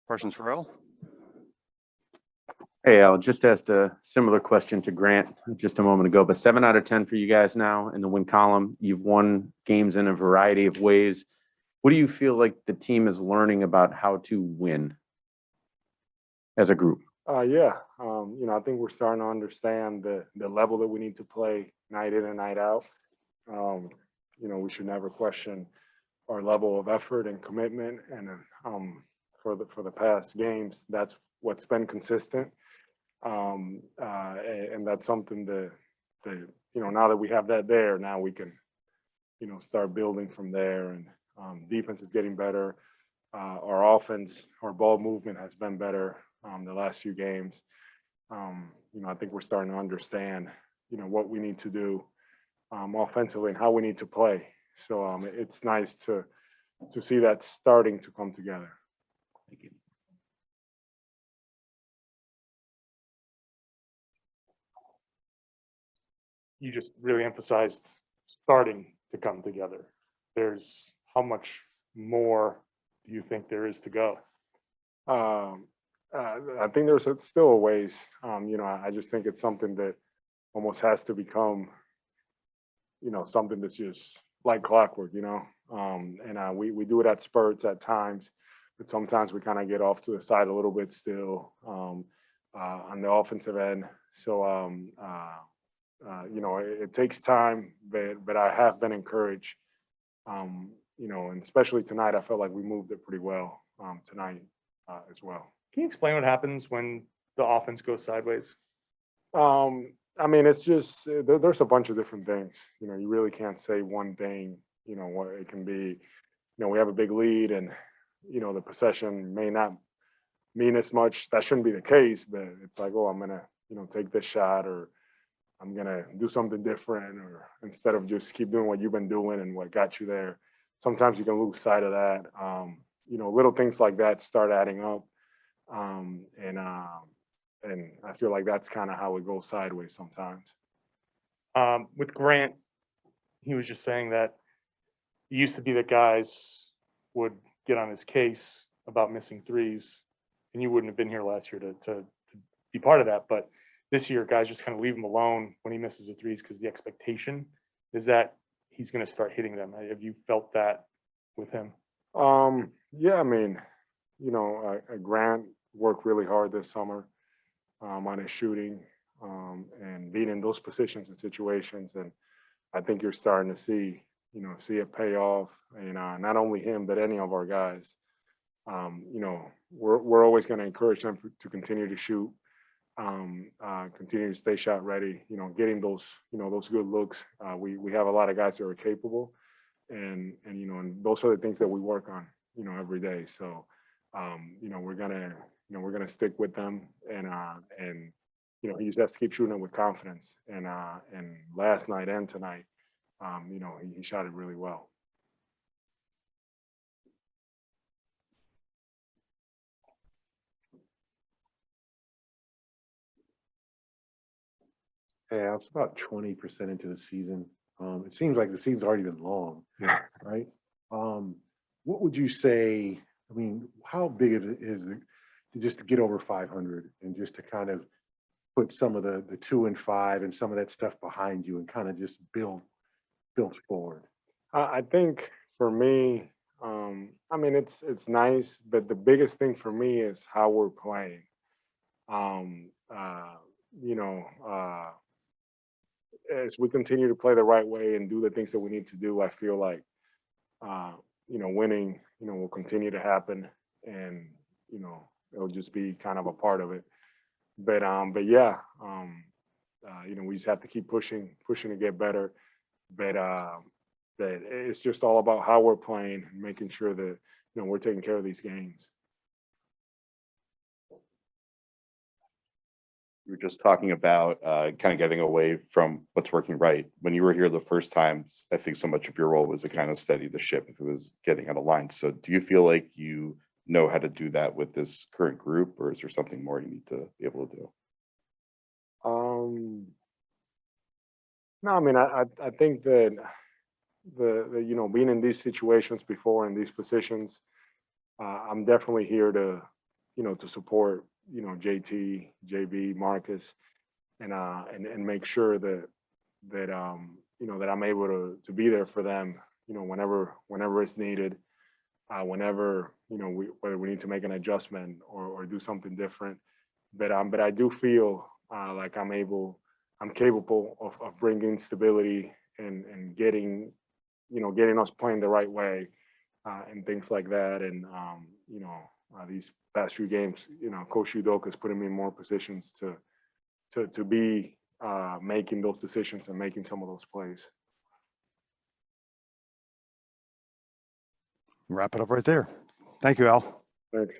Questions for Earl? Hey, Al, just asked a similar question to Grant just a moment ago, but 7 out of 10 for you guys now in the win column. You've won games in a variety of ways. What do you feel like the team is learning about how to win as a group? I think we're starting to understand the level that we need to play night in and night out. We should never question our level of effort and commitment, and for the past games, that's what's been consistent. And that's something that now that we have that there, now we can start building from there. And defense is getting better. Our offense, our ball movement has been better the last few games. I think we're starting to understand what we need to do offensively and how we need to play. So it's nice to see that starting to come together. Thank you. You just really emphasized starting to come together. There's how much more do you think there is to go? I think there's still a ways. I just think it's something that almost has to become, something that's just like clockwork, and we do it at spurts at times, but sometimes we kind of get off to the side a little bit still on the offensive end. So, it takes time, but I have been encouraged, and especially tonight, I felt like we moved it pretty well tonight as well. Can you explain what happens when the offense goes sideways? It's just there's a bunch of different things. You really can't say one thing. What it can be. We have a big lead, and the possession may not mean as much. That shouldn't be the case, but it's like, oh, I'm gonna take this shot, or I'm gonna do something different, or instead of just keep doing what you've been doing and what got you there. Sometimes you can lose sight of that. Little things like that start adding up, and I feel like that's kind of how it goes sideways sometimes. With Grant, he was just saying that it used to be that guys would get on his case about missing threes, and you wouldn't have been here last year to be part of that. But this year, guys just kind of leave him alone when he misses the threes because the expectation is that he's going to start hitting them. Have you felt that with him? Grant worked really hard this summer on his shooting and being in those positions and situations, and I think you're starting to see it pay off. And not only him, but any of our guys. We're always going to encourage them to continue to shoot, continue to stay shot ready. Getting those those good looks. We have a lot of guys that are capable, and those are the things that we work on every day. So we're gonna stick with them, and he just has to keep shooting it with confidence. And last night and tonight, he shot it really well. Yeah, it's about 20% into the season. It seems like the season's already been long, right? What would you say? I mean, how big is it just to get over 500 and just to kind of put some of the 2 and 5 and some of that stuff behind you and kind of just build forward? I think for me, it's nice, but the biggest thing for me is how we're playing. As we continue to play the right way and do the things that we need to do, I feel like, winning, will continue to happen, and, it'll just be kind of a part of it. But yeah, we just have to keep pushing to get better. But it's just all about how we're playing and making sure that, we're taking care of these games. We were just talking about kind of getting away from what's working right. When you were here the first time, I think so much of your role was to kind of steady the ship if it was getting out of line. So do you feel like you know how to do that with this current group, or is there something more you need to be able to do? No, I think that being in these situations before, in these positions, I'm definitely here to to support, JT, JB, Marcus, and make sure that that I'm able to be there for them, whenever it's needed, whenever whether we need to make an adjustment or do something different. But I do feel like I'm capable of bringing stability and getting us playing the right way, and things like that. And these past few games, Coach Udoka is putting me in more positions to be making those decisions and making some of those plays. Wrap it up right there. Thank you, Al. Thanks.